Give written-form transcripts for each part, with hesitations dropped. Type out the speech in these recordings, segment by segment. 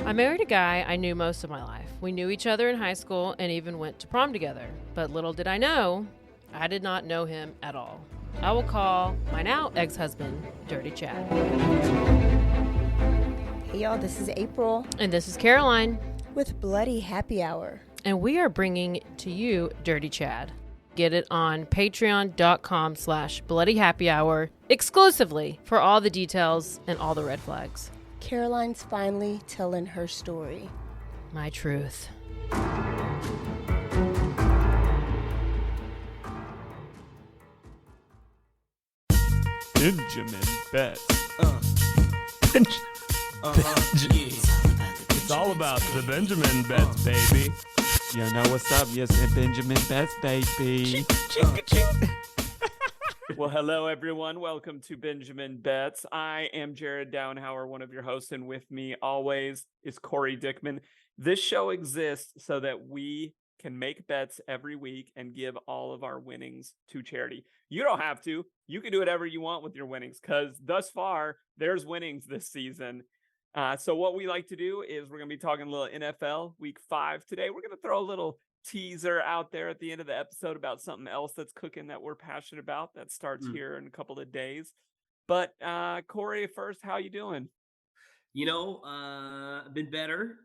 I married a guy I knew most of my life. We knew each other in high school and even went to prom together. But little did I know, I did not know him at all. I will call my now ex-husband Dirty Chad. Hey y'all, this is April And this is Caroline. with Bloody Happy Hour. And we are bringing to you Dirty Chad. Get it on patreon.com/bloodyhappyhour exclusively for all the details and all the red flags. Caroline's finally telling her story. My truth. Benjamin Betts. It's all about the Benjamin Betts, baby. You know what's up? Yes, and Benjamin Betts, baby. Well, hello, everyone. Welcome to Benjamin Betts. I am Jared Downhauer, one of your hosts, and with me always is Corey Dickman. This show exists so that we can make bets every week and give all of our winnings to charity. You don't have to. You can do whatever you want with your winnings because thus far, there's winnings this season. So what we like to do is we're going to be talking a little NFL Week 5 today. We're going to throw a little teaser out there at the end of the episode about something else that's cooking that we're passionate about that starts here in a couple of days. But Corey, first, how you doing? I've been better.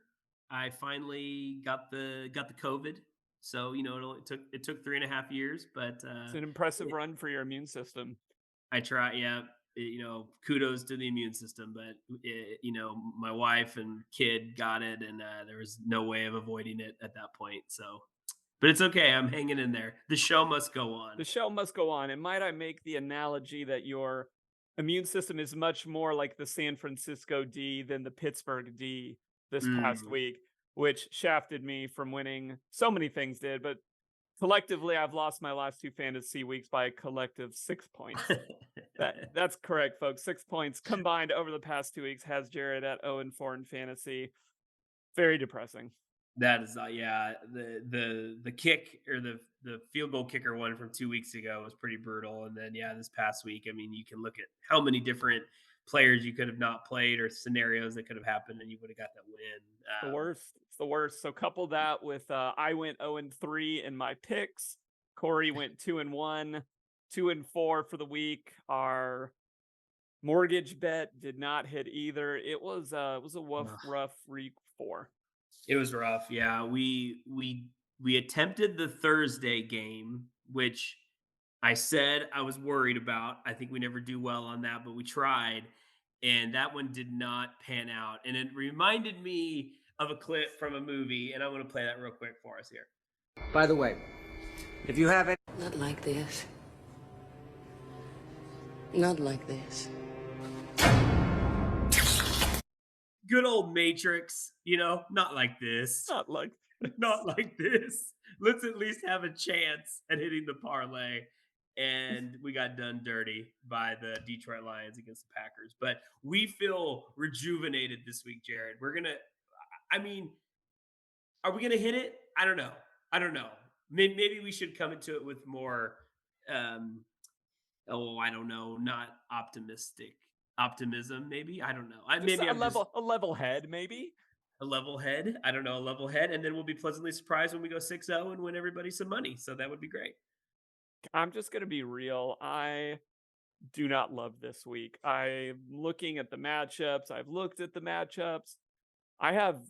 I finally got the COVID. So, it took 3.5 years, but It's an impressive run for your immune system. I try. Yeah. Kudos to the immune system, but my wife and kid got it, and there was no way of avoiding it at that point. So, but it's okay. I'm hanging in there. The show must go on. The show must go on. And might I make the analogy that your immune system is much more like the San Francisco D than the Pittsburgh D this past week, which shafted me from winning. So many things did, but collectively, I've lost my last 2 fantasy weeks by a collective 6 points. That's correct, folks. 6 points combined over the past 2 weeks has Jared at 0-4 in fantasy. Very depressing. That is, the kick or the field goal kicker one from 2 weeks ago was pretty brutal. And then, this past week, I mean, you can look at how many different players you could have not played or scenarios that could have happened and you would have got that win. The worst. It's the worst. So couple that with I went 0-3 in my picks. Corey went 2-1, 2-4 for the week. Our mortgage bet did not hit either. It was a rough week 4. It was rough. Yeah, we attempted the Thursday game, which I said I was worried about. I think we never do well on that, but we tried, and that one did not pan out. And it reminded me of a clip from a movie, and I'm going to play that real quick for us here. By the way, if you have any... Not like this. Not like this. Good old Matrix, not like this. Not like Not like this. Let's at least have a chance at hitting the parlay. And we got done dirty by the Detroit Lions against the Packers. But we feel rejuvenated this week, Jared. Are we going to hit it? I don't know. Maybe we should come into it with more, not optimism, maybe. I don't know. A level head, maybe. A level head. I don't know, a level head. And then we'll be pleasantly surprised when we go 6-0 and win everybody some money. So that would be great. I'm just going to be real. I do not love this week. I'm looking at the matchups. I've looked at the matchups. I'm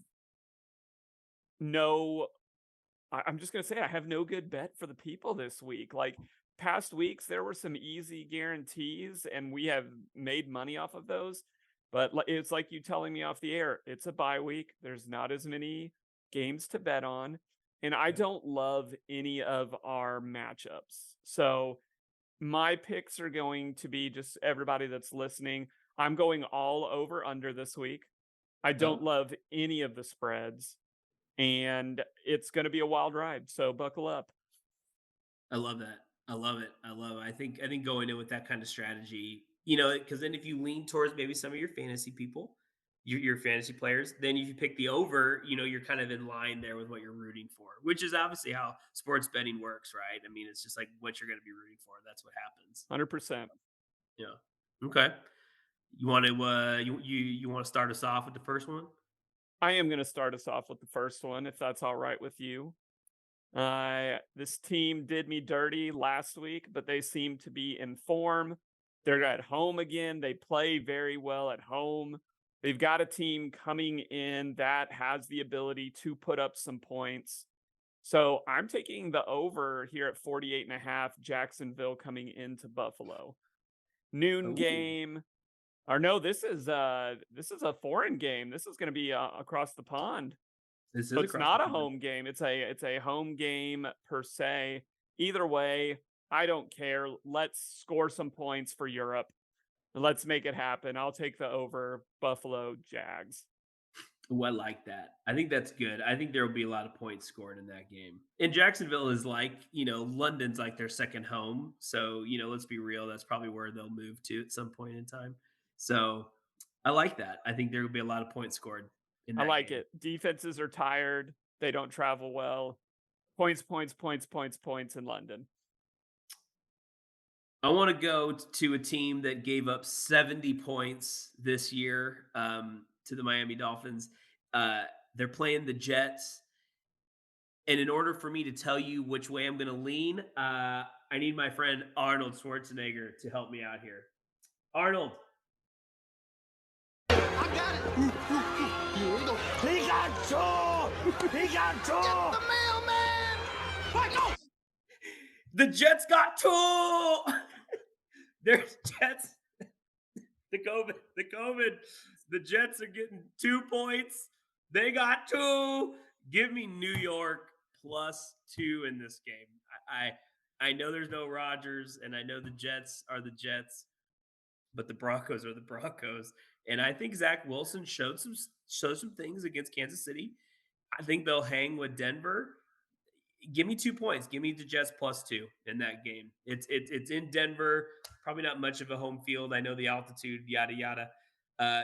just going to say I have no good bet for the people this week. Like past weeks, there were some easy guarantees and we have made money off of those. But it's like you telling me off the air, it's a bye week. There's not as many games to bet on. And I don't love any of our matchups. So my picks are going to be just everybody that's listening. I'm going all over under this week. I don't love any of the spreads. And it's going to be a wild ride. So buckle up. I love that. I love it. I think going in with that kind of strategy, because then if you lean towards maybe some of your fantasy people, your fantasy players, then if you pick the over, you're kind of in line there with what you're rooting for, which is obviously how sports betting works, right? I mean, it's just like what you're going to be rooting for. That's what happens. 100%. Yeah. Okay. You want to you want to start us off with the first one? I am going to start us off with the first one, if that's all right with you. This team did me dirty last week, but they seem to be in form. They're at home again. They play very well at home. They've got a team coming in that has the ability to put up some points. So I'm taking the over here at 48.5, Jacksonville coming into Buffalo. Noon Ooh. game. Or no, this is a foreign game. This is going to be across the pond. This is So it's across not the a pond. home game. It's a home game per se. Either way, I don't care. Let's score some points for Europe. Let's make it happen. I'll take the over Buffalo Jags. Ooh, I like that. I think that's good. I think there will be a lot of points scored in that game. And Jacksonville is like, London's like their second home. So, let's be real. That's probably where they'll move to at some point in time. So I like that. I think there will be a lot of points scored in I that like game. it. Defenses are tired. They don't travel well. Points in London. I want to go to a team that gave up 70 points this year to the Miami Dolphins. They're playing the Jets. And in order for me to tell you which way I'm going to lean, I need my friend Arnold Schwarzenegger to help me out here. Arnold. The Jets got two. There's Jets. The COVID. The Jets are getting 2 points. They got 2. Give me New York +2 in this game. I know there's no Rodgers, and I know the Jets are the Jets, but the Broncos are the Broncos. And I think Zach Wilson showed some things against Kansas City. I think they'll hang with Denver. Give me 2 points. Give me the Jets +2 in that game. It's in Denver. Probably not much of a home field. I know the altitude, yada yada.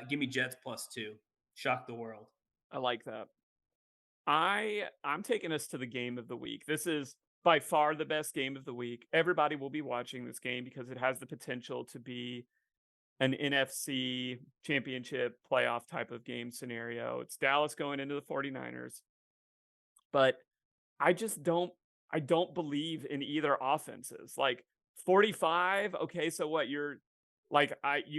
Give me Jets +2. Shock the world. I like that. I'm taking us to the game of the week. This is by far the best game of the week. Everybody will be watching this game because it has the potential to be an NFC championship playoff type of game scenario. It's Dallas going into the 49ers. But I don't believe in either offenses. Like 45, okay, so what you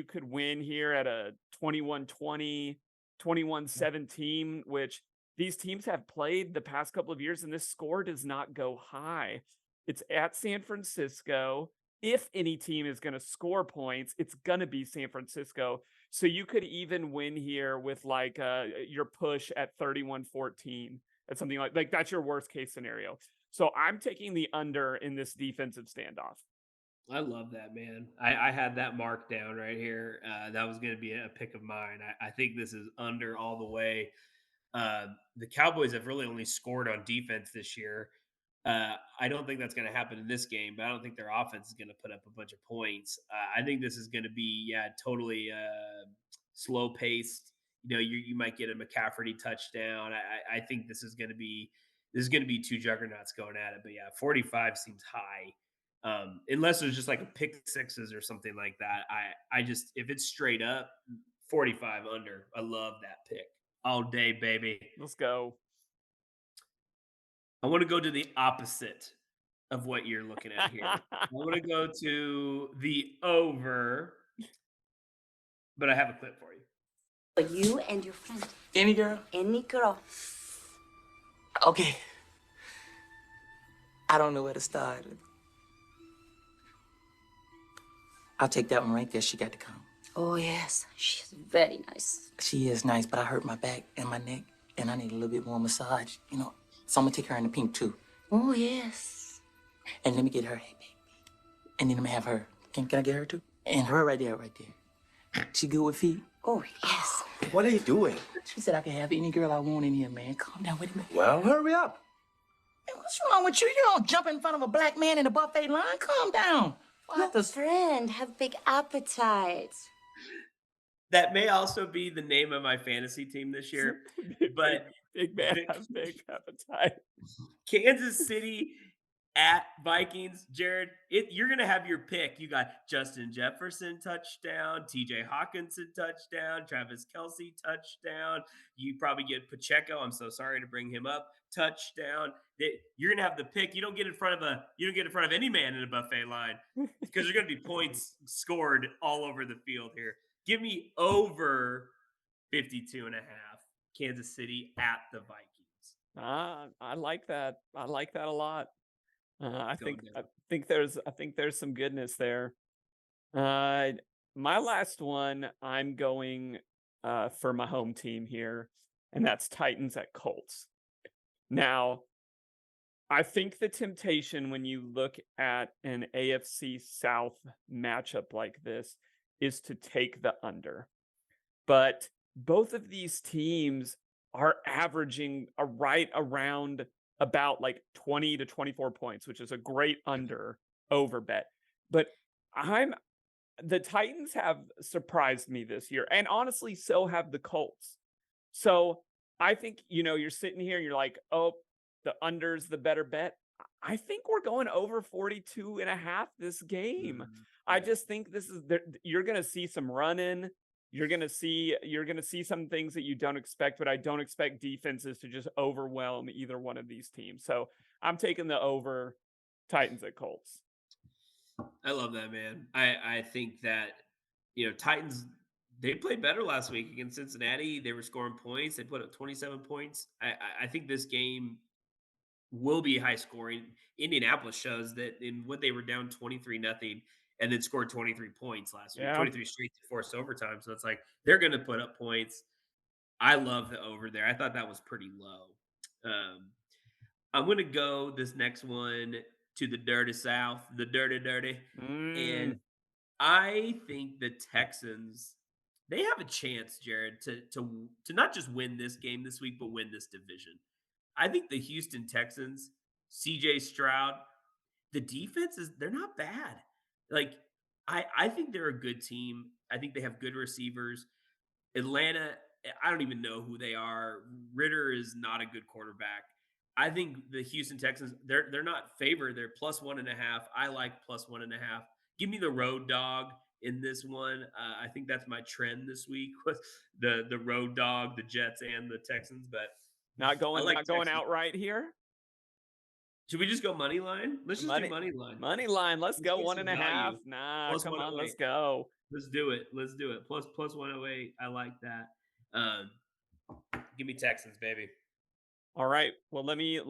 could win here at a 21-20, 21-17, which these teams have played the past couple of years, and this score does not go high. It's at San Francisco. If any team is going to score points, it's going to be San Francisco. So you could even win here with your push at 31-14. At something like that's your worst case scenario. So I'm taking the under in this defensive standoff. I love that, man. I had that marked down right here. That was going to be a pick of mine. I think this is under all the way. The Cowboys have really only scored on defense this year. I don't think that's going to happen in this game, but I don't think their offense is going to put up a bunch of points. I think this is going to be totally slow paced. You might get a McCaffrey touchdown. I think this is going to be 2 juggernauts going at it. But 45 seems high. Unless there's just like a pick sixes or something like that. I just, if it's straight up 45 under, I love that pick all day, baby. Let's go. I want to go to the opposite of what you're looking at here. I want to go to the over, but I have a clip for you. You and your friend. Any girl? Any girl. Okay. I don't know where to start. I'll take that one right there. She got to come. Oh, yes. She's very nice. She is nice, but I hurt my back and my neck, and I need a little bit more massage, So I'm gonna take her in the pink too. Oh, yes. And let me get her, hey, baby. And then I'm gonna have her. Can I get her too? And her right there. She good with feet? Oh, yes. What are you doing? She said I can have any girl I want in here, man. Calm down, wait a minute. Well, hurry up. Hey, what's wrong with you? You don't jump in front of a black man in a buffet line. Calm down. Your friend have big appetite. That may also be the name of my fantasy team this year. But big man has big appetite. Kansas City at Vikings, Jared, you're going to have your pick. You got Justin Jefferson touchdown, TJ Hawkinson touchdown, Travis Kelsey touchdown. You probably get Pacheco. I'm so sorry to bring him up. Touchdown. You're going to have the pick. You don't get in front of any man in a buffet line because there's going to be points scored all over the field here. Give me over 52 and a half. Kansas City at the Vikings. I like that. I like that a lot. I Going think down. I think there's some goodness there. My last one, I'm going for my home team here, and that's Titans at Colts. Now, I think the temptation when you look at an AFC South matchup like this is to take the under. But both of these teams are averaging right around about like 20 to 24 points, which is a great under over bet. But the Titans have surprised me this year, and honestly, so have the Colts. So I think, you're sitting here and you're like, oh, the under's the better bet. I think we're going over 42 and a half this game. I just think you're going to see some running. You're going to see some things that you don't expect, but I don't expect defenses to just overwhelm either one of these teams. So I'm taking the over Titans at Colts. I love that, man. I think that, Titans, they played better last week against Cincinnati. They were scoring points. They put up 27 points. I think this game will be high scoring. Indianapolis shows that in what they were down 23-0 and then scored 23 points last week, 23 straight to forced overtime. So it's like they're going to put up points. I love the over there. I thought that was pretty low. I'm going to go this next one to the dirty South, the dirty. And I think the Texans, they have a chance, Jared, to not just win this game this week, but win this division. I think the Houston Texans, CJ Stroud, the defense they're not bad. Like, I think they're a good team. I think they have good receivers. Atlanta, I don't even know who they are. Ritter is not a good quarterback. I think the Houston Texans, they're not favored. They're +1.5. I like +1.5. Give me the road dog in this one. I think that's my trend this week with the road dog, the Jets and the Texans. But not going outright here. Should we just go money line? Let's just do money line. Money line. Let's go 1.5. Nah, come on, let's go. Let's do it. Plus 108. I like that. Give me Texans, baby. All right. Well, let me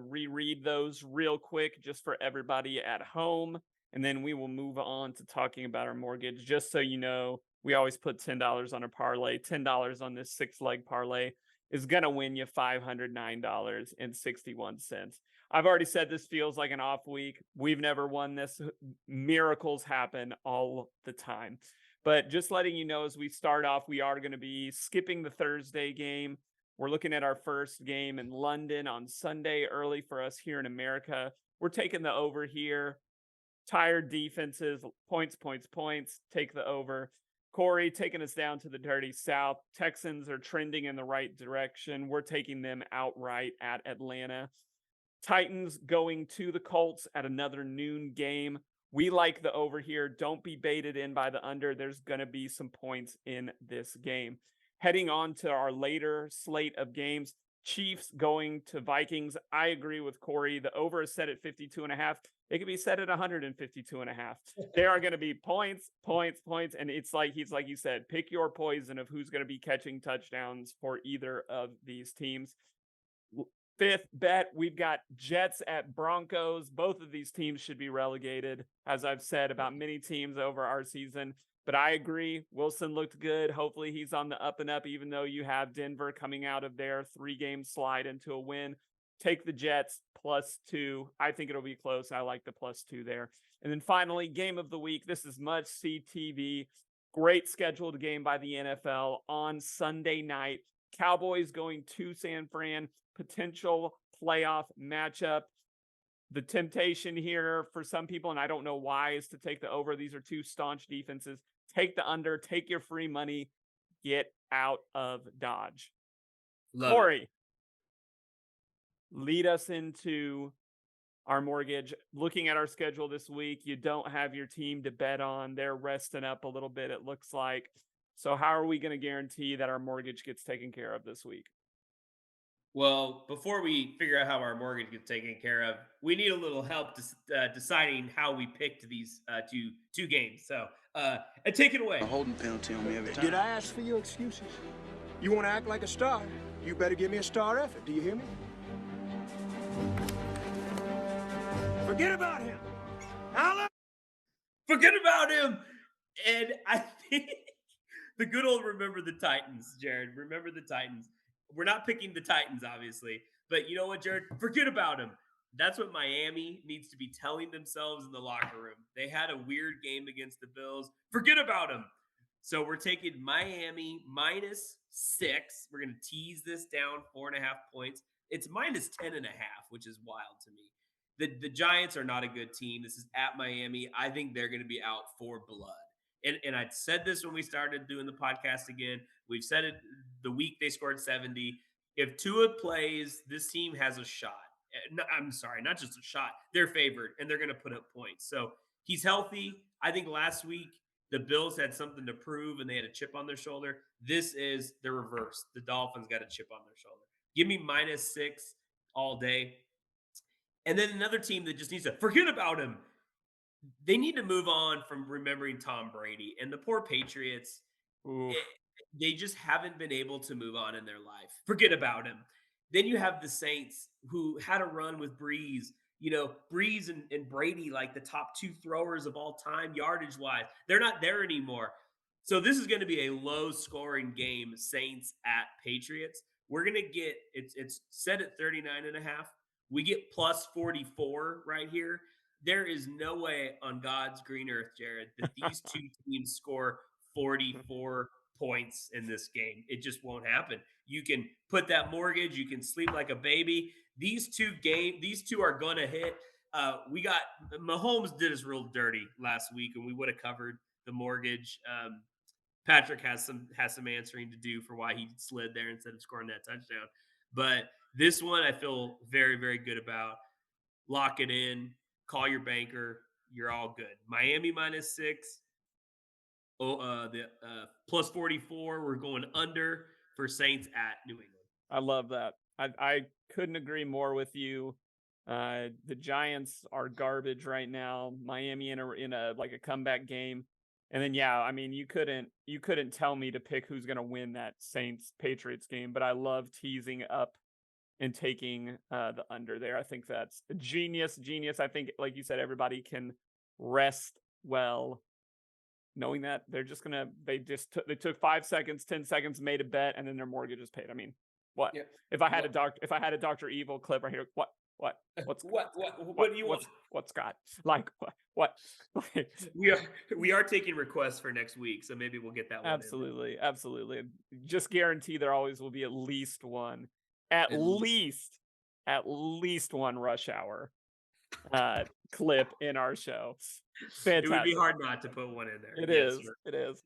reread those real quick just for everybody at home, and then we will move on to talking about our mortgage. Just so you know, we always put $10 on a parlay. $10 on this 6-leg parlay is going to win you $509.61. I've already said this feels like an off week. We've never won this. Miracles happen all the time. But just letting you know, as we start off, we are going to be skipping the Thursday game. We're looking at our first game in London on Sunday, early for us here in America. We're taking the over here. Tired defenses, points. Take the over. Corey taking us down to the dirty South. Texans are trending in the right direction. We're taking them outright at Atlanta. Titans going to the Colts at another noon game. We like the over here. Don't be baited in by the under. There's going to be some points in this game. Heading on to our later slate of games, Chiefs going to Vikings. I agree with Corey. The over is set at 52.5. It could be set at 152.5. There are going to be points. And it's like, like you said, pick your poison of who's going to be catching touchdowns for either of these teams. Fifth bet, we've got Jets at Broncos. Both of these teams should be relegated, as I've said about many teams over our season. But I agree, Wilson looked good. Hopefully he's on the up and up, even though you have Denver coming out of their 3-game slide into a win. Take the Jets +2. I think it'll be close. I like the +2 there. And then finally, game of the week. This is must-see TV. Great scheduled game by the NFL on Sunday night. Cowboys going to San Fran. Potential playoff matchup. The temptation here for some people, and I don't know why, is to take the over. These are two staunch defenses. Take the under. Take your free money. Get out of Dodge. Corey, lead us into our mortgage. Looking at our schedule this week, you don't have your team to bet on. They're resting up a little bit, it looks like. So how are we going to guarantee that our mortgage gets taken care of this week? Well, before we figure out how our mortgage gets taken care of, we need a little help deciding how we picked these two games. So, take it away. A holding penalty on me every time. Did I ask for your excuses? You want to act like a star? You better give me a star effort. Do you hear me? Forget about him. Alan! Forget about him. And I think the good old remember the Titans, Jared. Remember the Titans. We're not picking the Titans, obviously. But you know what, Jared? Forget about him. That's what Miami needs to be telling themselves in the locker room. They had a weird game against the Bills. Forget about him. So we're taking Miami -6. We're going to tease this down 4.5 points. It's -10.5, which is wild to me. The Giants are not a good team. This is at Miami. I think they're going to be out for blood. And I said this when we started doing the podcast again. We've said it the week they scored 70. If Tua plays, this team has a shot. I'm sorry, not just a shot. They're favored, and they're going to put up points. So he's healthy. I think last week the Bills had something to prove, and they had a chip on their shoulder. This is the reverse. The Dolphins got a chip on their shoulder. Give me -6 all day. And then another team that just needs to forget about him. They need to move on from remembering Tom Brady. And the poor Patriots, they just haven't been able to move on in their life. Forget about him. Then you have the Saints, who had a run with Breeze. You know, Breeze and Brady, like the top 2 throwers of all time, yardage-wise. They're not there anymore. So this is going to be a low-scoring game, Saints at Patriots. We're going to get, it's set at 39.5. We get +44 right here. There is no way on God's green earth, Jared, that these two teams score 44 points in this game. It just won't happen. You can put that mortgage, you can sleep like a baby. These two are gonna hit. Mahomes did us real dirty last week, and we would have covered the mortgage. Patrick has some answering to do for why he slid there instead of scoring that touchdown. But this one I feel very, very good about. Lock it in. Call your banker. You're all good. Miami -6. The +44. We're going under for Saints at New England. I love that. I couldn't agree more with you. The Giants are garbage right now. Miami in a like a comeback game. And then I mean you couldn't tell me to pick who's going to win that Saints Patriots game, but I love teasing up and taking the under there. I think that's genius. I think, like you said, everybody can rest well knowing that they're just gonna they took 5 seconds, 10 seconds, made a bet, and then their mortgage is paid. I mean, what? Yeah. If I had a Dr. Evil clip right here, what do you want? What, Scott? Like what? Like, we are taking requests for next week, so maybe we'll get that one. Absolutely. Just guarantee there always will be at least one. At least one Rush Hour clip in our show. Fantastic. It would be hard not to put one in there. It is.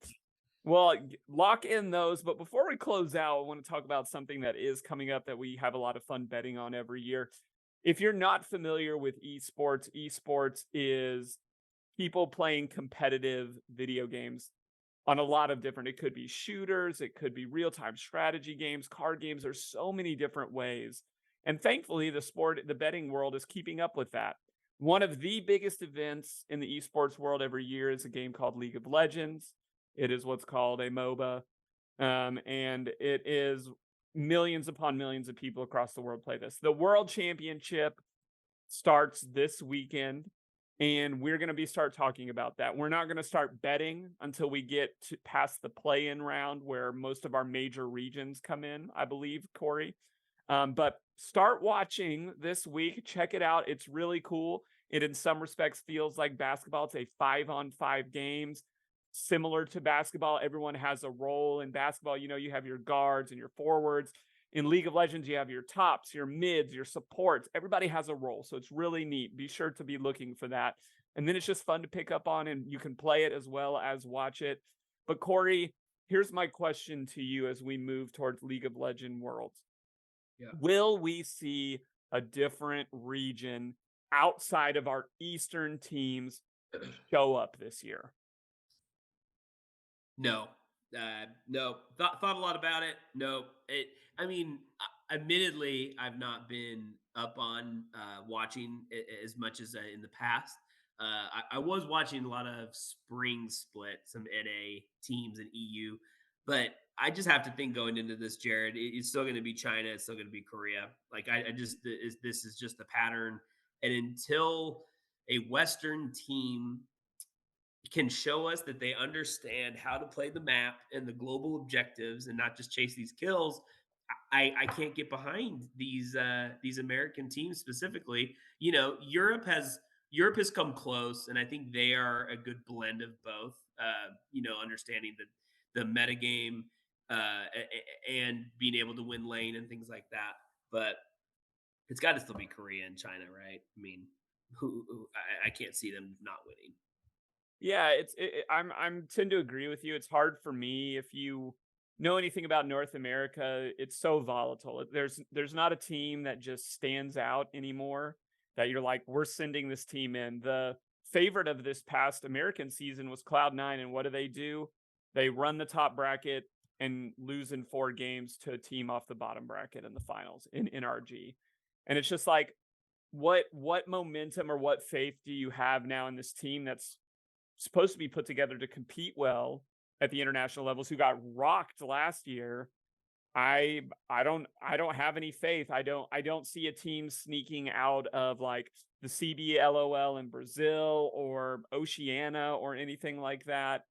Well, lock in those. But before we close out, I want to talk about something that is coming up that we have a lot of fun betting on every year. If you're not familiar with esports is people playing competitive video games on a lot of different, it could be shooters, it could be real-time strategy games, card games. There's so many different ways. And thankfully, the betting world is keeping up with that. One of the biggest events in the esports world every year is a game called League of Legends. It is what's called a MOBA. And it is millions upon millions of people across the world play this. The World Championship starts this weekend. And we're going to start talking about that. We're not going to start betting until we get past the play-in round where most of our major regions come in, I believe, Corey. But start watching this week. Check it out. It's really cool. It, in some respects, feels like basketball. It's a 5-on-5 games. Similar to basketball, everyone has a role in basketball. You know, you have your guards and your forwards. In League of Legends, you have your tops, your mids, your supports. Everybody has a role, so it's really neat. Be sure to be looking for that. And then it's just fun to pick up on, and you can play it as well as watch it. But Corey, here's my question to you as we move towards League of Legends Worlds. Yeah. Will we see a different region outside of our Eastern teams show up this year? No, no. Thought a lot about it. No, I mean, admittedly, I've not been up on watching as much as in the past. I was watching a lot of spring split, some NA teams and EU, but I just have to think going into this, Jared, it's still going to be China. It's still going to be Korea. Like I just this is just the pattern, and until a Western team can show us that they understand how to play the map and the global objectives and not just chase these kills, I can't get behind these American teams specifically. You know, Europe has come close, and I think they are a good blend of both. You know, understanding the meta game and being able to win lane and things like that. But it's got to still be Korea and China, right? I mean, I can't see them not winning. Yeah, I'm tend to agree with you. It's hard for me if you know anything about North America. It's so volatile. There's not a team that just stands out anymore that you're like, we're sending this team in. The favorite of this past American season was Cloud9, and what do? They run the top bracket and lose in 4 games to a team off the bottom bracket in the finals in NRG. And it's just like, what momentum or what faith do you have now in this team that's supposed to be put together to compete well at the international levels, who got rocked last year? I don't have any faith. I don't see a team sneaking out of like the CBLOL in Brazil or Oceania or anything like that.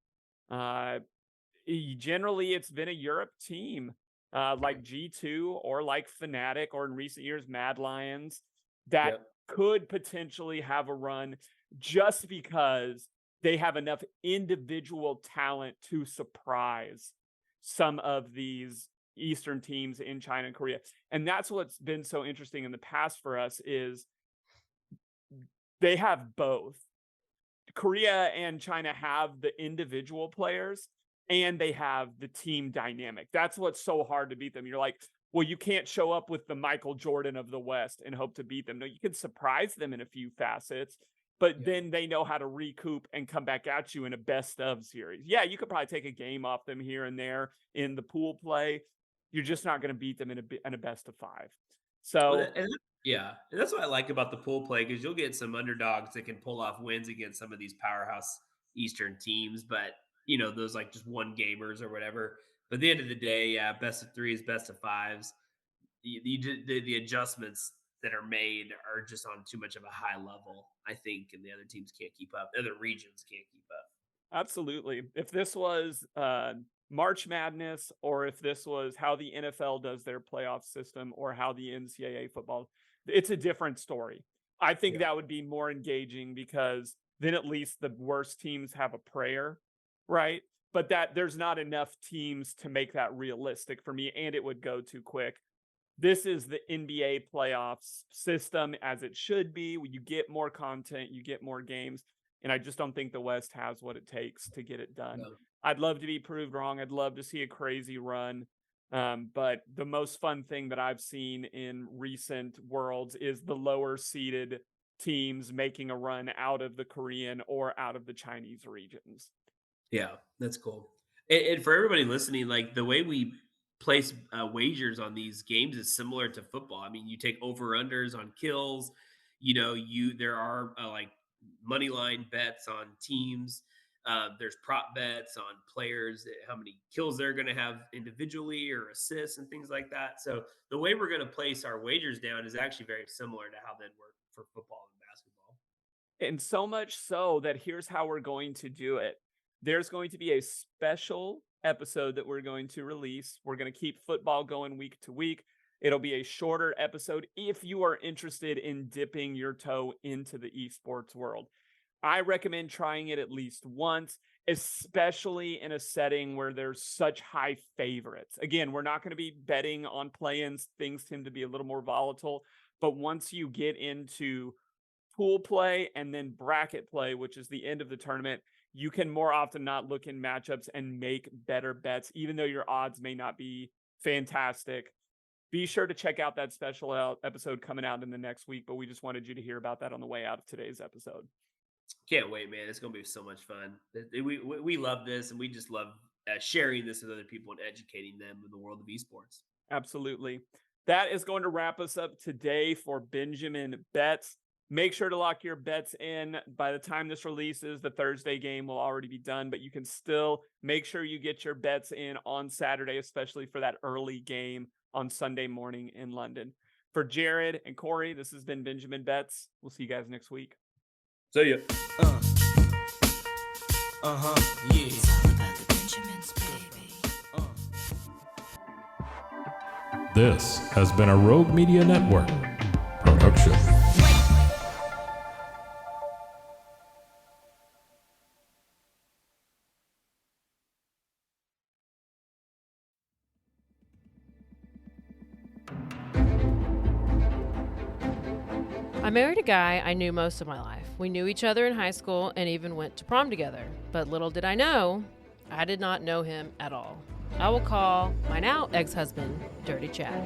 Generally it's been a Europe team, like G2 or like Fnatic or in recent years Mad Lions that could potentially have a run just because they have enough individual talent to surprise some of these Eastern teams in China and Korea. And that's what's been so interesting in the past for us is they have both. Korea and China have the individual players and they have the team dynamic. That's what's so hard to beat them. You're like, well, you can't show up with the Michael Jordan of the West and hope to beat them. No, you can surprise them in a few facets, but then they know how to recoup and come back at you in a best of series. Yeah, you could probably take a game off them here and there in the pool play. You're just not going to beat them in a best of 5. So and that's what I like about the pool play, because you'll get some underdogs that can pull off wins against some of these powerhouse Eastern teams, but you know, those like just one gamers or whatever. But at the end of the day, yeah, best of 3s, best of 5s. The adjustments that are made are just on too much of a high level, I think, and the other teams can't keep up. Other regions can't keep up. Absolutely. If this was March Madness, or if this was how the NFL does their playoff system, or how the NCAA football, it's a different story. I think that would be more engaging, because then at least the worst teams have a prayer, right? But that there's not enough teams to make that realistic for me, and it would go too quick. This is the NBA playoffs system as it should be. You get more content, you get more games, and I just don't think the West has what it takes to get it done. No. I'd love to be proved wrong. I'd love to see a crazy run. But the most fun thing that I've seen in recent worlds is the lower seeded teams making a run out of the Korean or out of the Chinese regions. Yeah, that's cool. And for everybody listening, like the way we place wagers on these games is similar to football. I mean, you take over unders on kills. You know, there are like money line bets on teams. There's prop bets on players, how many kills they're going to have individually or assists and things like that. So the way we're going to place our wagers down is actually very similar to how that worked for football and basketball. And so much so that here's how we're going to do it. There's going to be a special episode that we're going to release. We're going to keep football going week to week. It'll be a shorter episode if you are interested in dipping your toe into the esports world. I recommend trying it at least once, especially in a setting where there's such high favorites. Again, we're not going to be betting on play-ins. Things tend to be a little more volatile. But once you get into pool play and then bracket play, which is the end of the tournament, you can more often not look in matchups and make better bets, even though your odds may not be fantastic. Be sure to check out that special episode coming out in the next week, but we just wanted you to hear about that on the way out of today's episode. Can't wait, man. It's going to be so much fun. We love this, and we just love sharing this with other people and educating them in the world of esports. Absolutely. That is going to wrap us up today for Benjamin Bets. Make sure to lock your bets in. By the time this releases, the Thursday game will already be done, but you can still make sure you get your bets in on Saturday, especially for that early game on Sunday morning in London. For Jared and Corey, this has been Benjamin Bets. We'll see you guys next week. See ya. Yeah. This has been a Rogue Media Network production. I married a guy I knew most of my life. We knew each other in high school and even went to prom together. But little did I know, I did not know him at all. I will call my now ex-husband Dirty Chad.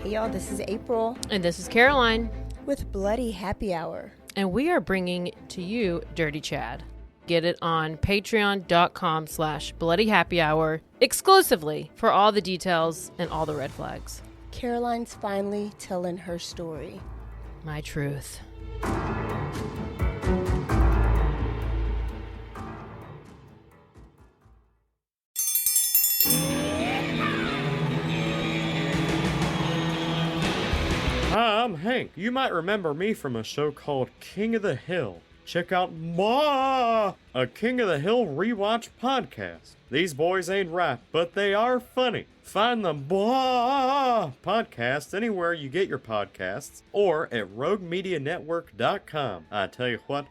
Hey y'all, this is April And this is Caroline. with Bloody Happy Hour. And we are bringing to you Dirty Chad. Get it on patreon.com/bloodyhappyhour exclusively for all the details and all the red flags. Caroline's finally telling her story. My truth. Hi, I'm Hank. You might remember me from a show called King of the Hill. Check out a King of the Hill rewatch podcast. These boys ain't right, but they are funny. Find the podcast anywhere you get your podcasts or at roguemedianetwork.com. I tell you what.